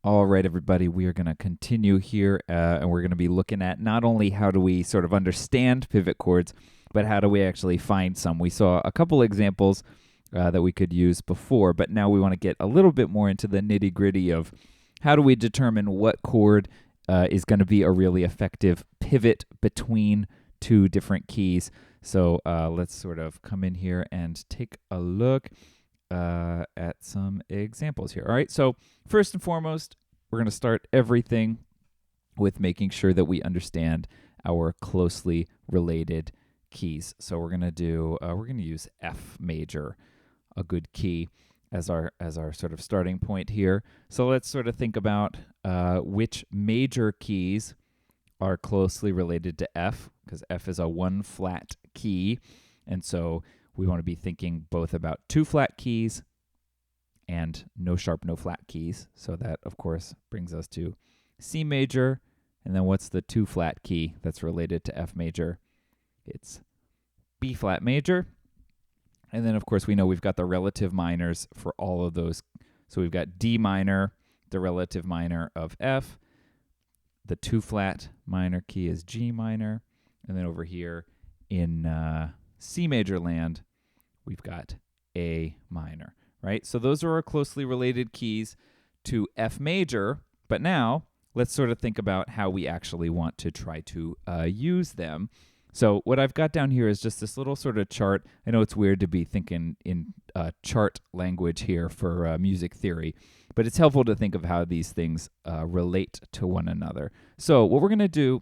All right, everybody, we are going to continue here, and we're going to be looking at not only how do we sort of understand pivot chords, but how do we actually find some. We saw a couple examples that we could use before, but now we want to get a little bit more into the nitty-gritty of how do we determine what chord is going to be a really effective pivot between two different keys. So let's sort of come in here and take a look at some examples here. All right, so first and foremost, we're going to start everything with making sure that we understand our closely related keys. So we're going to use F major, a good key, as our sort of starting point here. So let's sort of think about which major keys are closely related to F, because F is a one flat key, and so we want to be thinking both about two flat keys and no sharp, no flat keys. So that, of course, brings us to C major. And then what's the two flat key that's related to F major? It's B flat major. And then, of course, we know we've got the relative minors for all of those. So we've got D minor, the relative minor of F. The two flat minor key is G minor. And then over here in C major land, we've got A minor, right? So those are our closely related keys to F major. But now let's sort of think about how we actually want to try to use them. So what I've got down here is just this little sort of chart. I know it's weird to be thinking in chart language here for music theory, but it's helpful to think of how these things relate to one another. So what we're going to do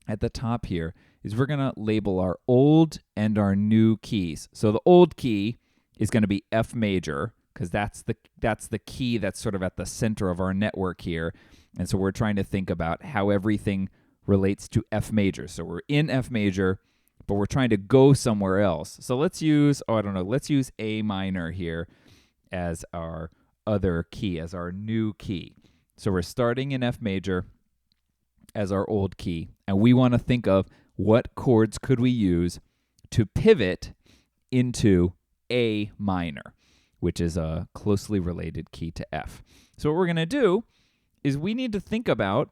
at the top here is we're going to label our old and our new keys. So the old key is going to be F major, because that's the key that's sort of at the center of our network here. And so we're trying to think about how everything relates to F major. So we're in F major, but we're trying to go somewhere else. So let's use A minor here as our other key, as our new key. So we're starting in F major as our old key, and we want to think of what chords could we use to pivot into A minor, which is a closely related key to F. So what we're going to do is we need to think about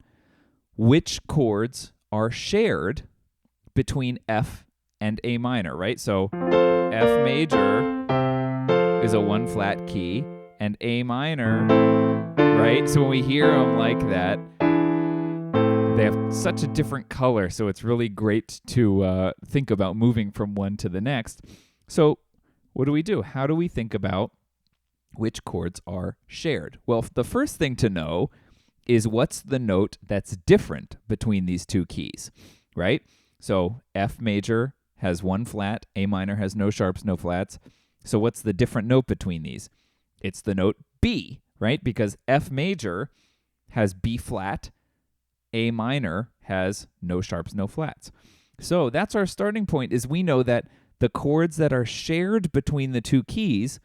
which chords are shared between F and A minor, right? So F major is a one flat key, and A minor, right? So when we hear them like that, they have such a different color, so it's really great to think about moving from one to the next. So what do? How do we think about which chords are shared? Well, the first thing to know is what's the note that's different between these two keys, right? So F major has one flat, A minor has no sharps, no flats. So what's the different note between these? It's the note B, right? Because F major has B flat, A minor has no sharps, no flats. So that's our starting point, is we know that the chords that are shared between the two keys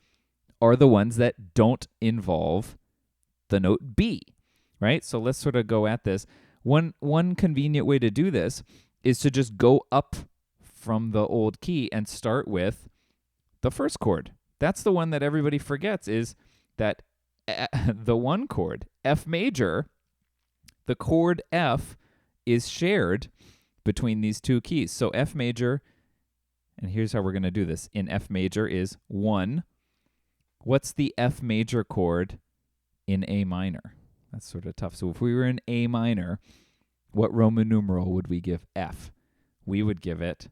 are the ones that don't involve the note B, right? So let's sort of go at this. One convenient way to do this is to just go up from the old key and start with the first chord. That's the one that everybody forgets, is that the one chord, F major, the chord F is shared between these two keys. So F major, and here's how we're going to do this. In F major is 1. What's the F major chord in A minor? That's sort of tough. So if we were in A minor, what Roman numeral would we give F? We would give it,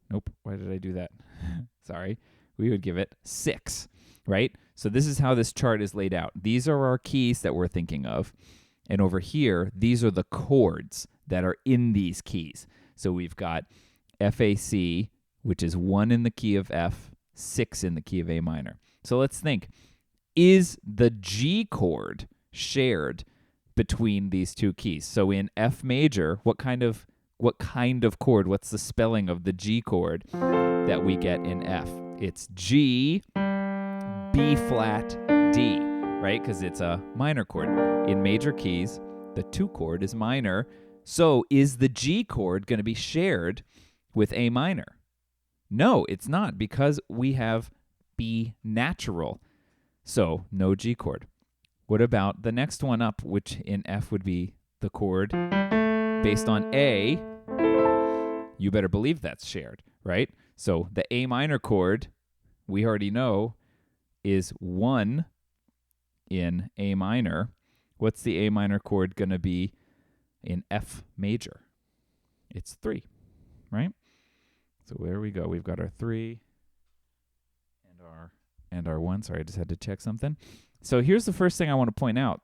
nope, why did I do that? Sorry. We would give it 6, right? So this is how this chart is laid out. These are our keys that we're thinking of. And over here, these are the chords that are in these keys. So we've got FAC, which is 1 in the key of F, 6 in the key of A minor. So let's think, is the G chord shared between these two keys? So in F major, what kind of chord, what's the spelling of the G chord that we get in F? It's G, B flat, D, right? Because it's a minor chord. In major keys, the 2 chord is minor. So is the G chord going to be shared with A minor? No, it's not, because we have B natural. So no G chord. What about the next one up, which in F would be the chord based on A? You better believe that's shared, right? So the A minor chord, we already know, is 1 in A minor. What's the A minor chord going to be in F major? It's 3, right? So there we go. We've got our 3 and our 1. Sorry, I just had to check something. So here's the first thing I want to point out.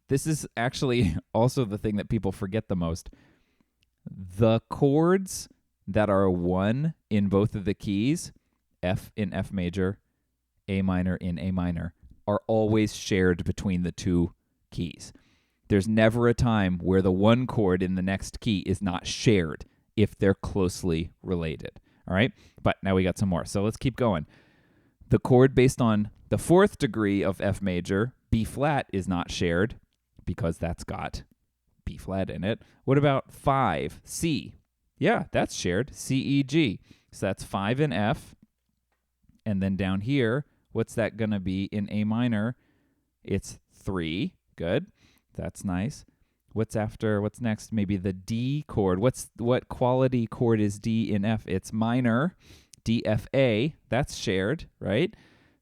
This is actually also the thing that people forget the most. The chords that are 1 in both of the keys, F in F major, A minor in A minor, are always shared between the two keys. There's never a time where the one chord in the next key is not shared if they're closely related. All right? But now we got some more. So let's keep going. The chord based on the 4th degree of F major, B flat, is not shared because that's got B flat in it. What about 5, C? Yeah, that's shared, C, E, G. So that's 5 in F. And then down here, what's that going to be in A minor? It's 3. Good. That's nice. What's next? Maybe the D chord. What quality chord is D in F? It's minor. D, F, A. That's shared, right?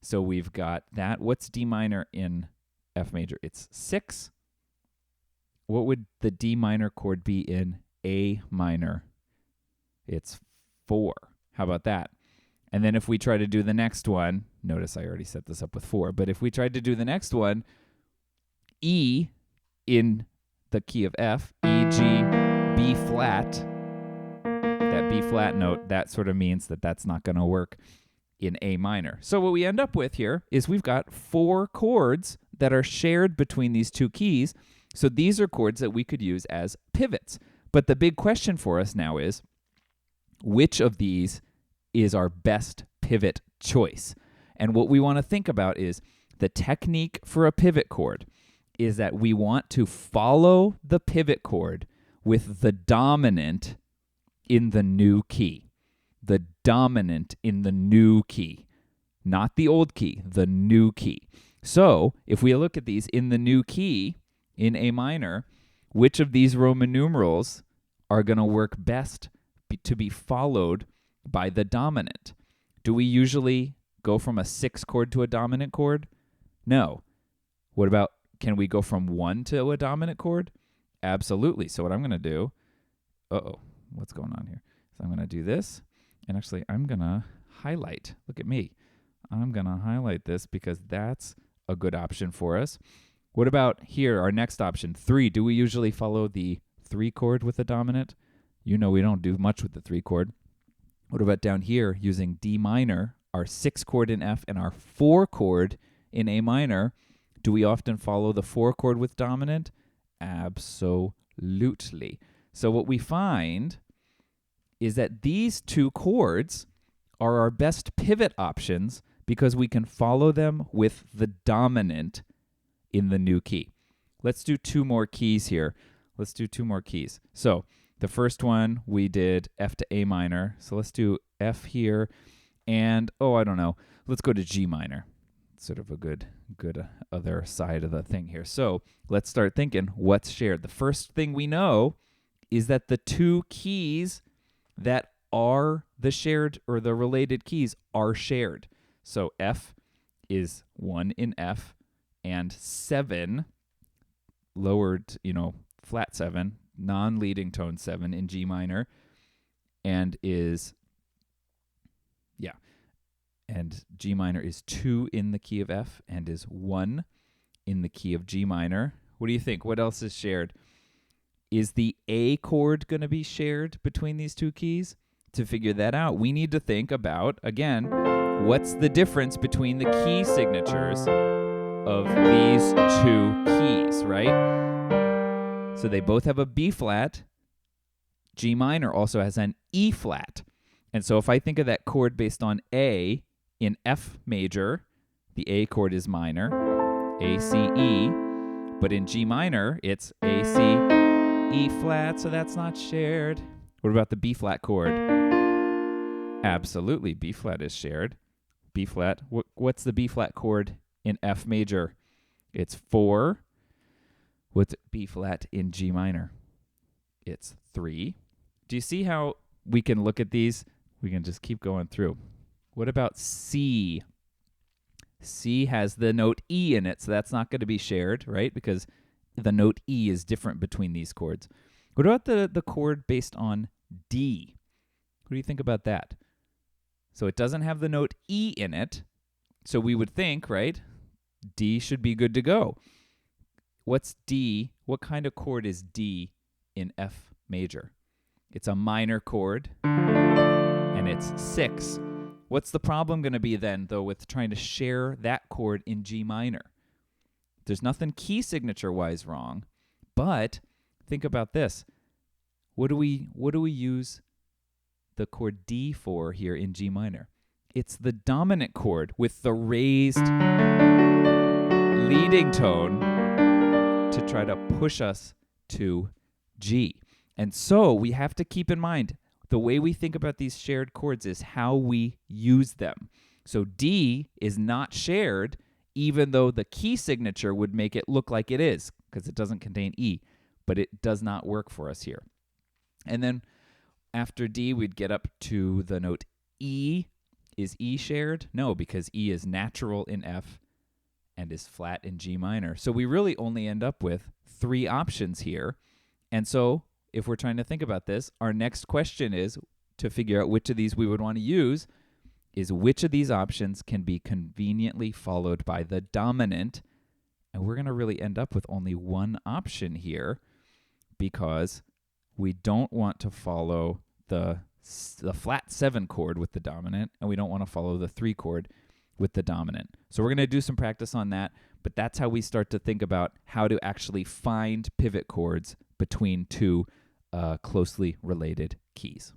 So we've got that. What's D minor in F major? It's 6. What would the D minor chord be in A minor? It's 4. How about that? And then if we try to do the next one, notice I already set this up with 4, but if we tried to do the next one, E in the key of F, E, G, B flat, that B flat note, that sort of means that that's not going to work in A minor. So what we end up with here is we've got 4 chords that are shared between these two keys. So these are chords that we could use as pivots. But the big question for us now is, which of these is our best pivot choice? And what we want to think about is the technique for a pivot chord is that we want to follow the pivot chord with the dominant in the new key. The dominant in the new key. Not the old key, the new key. So if we look at these in the new key, in A minor, which of these Roman numerals are going to work best to be followed by the dominant? Do we usually go from a 6 chord to a dominant chord? No. What about, can we go from 1 to a dominant chord? Absolutely. So what I'm going to do, what's going on here? So I'm going to do this, and actually I'm going to highlight. Look at me. I'm going to highlight this because that's a good option for us. What about here, our next option, 3? Do we usually follow the 3 chord with the dominant? You know we don't do much with the 3 chord. What about down here, using D minor, our 6 chord in F and our 4 chord in A minor? Do we often follow the 4 chord with dominant? Absolutely. So what we find is that these 2 chords are our best pivot options because we can follow them with the dominant in the new key. Let's do 2 more keys here. Let's do 2 more keys. So the first one, we did F to A minor. So let's do F here. And, I don't know. Let's go to G minor. Sort of a good other side of the thing here. So let's start thinking what's shared. The first thing we know is that the 2 keys that are the shared or the related keys are shared. So F is 1 in F and 7, lowered, flat 7, non-leading tone 7 in G minor, and G minor is 2 in the key of F and is 1 in the key of G minor. What do you think? What else is shared? Is the A chord going to be shared between these 2 keys? To figure that out, we need to think about, again, what's the difference between the key signatures of these 2 keys, right? So they both have a B flat. G minor also has an E flat. And so if I think of that chord based on A in F major, the A chord is minor, A, C, E. But in G minor, it's A, C, E flat, so that's not shared. What about the B flat chord? Absolutely, B flat is shared. B flat, what's the B flat chord in F major? It's 4. What's B flat in G minor? It's 3. Do you see how we can look at these? We can just keep going through. What about C? C has the note E in it, so that's not going to be shared, right? Because the note E is different between these chords. What about the chord based on D? What do you think about that? So it doesn't have the note E in it, so we would think, right, D should be good to go. What's D? What kind of chord is D in F major? It's a minor chord, and it's 6. What's the problem going to be then, though, with trying to share that chord in G minor? There's nothing key signature-wise wrong, but think about this. What do we use the chord D for here in G minor? It's the dominant chord with the raised leading tone to try to push us to G. And so we have to keep in mind the way we think about these shared chords is how we use them. So D is not shared, even though the key signature would make it look like it is, because it doesn't contain E, but it does not work for us here. And then after D, we'd get up to the note E. Is E shared? No, because E is natural in F and is flat in G minor. So we really only end up with 3 options here. And so if we're trying to think about this, our next question is to figure out which of these we would want to use is which of these options can be conveniently followed by the dominant. And we're going to really end up with only one option here because we don't want to follow the flat 7 chord with the dominant, and we don't want to follow the 3 chord with the dominant. So we're going to do some practice on that, but that's how we start to think about how to actually find pivot chords between 2 closely related keys.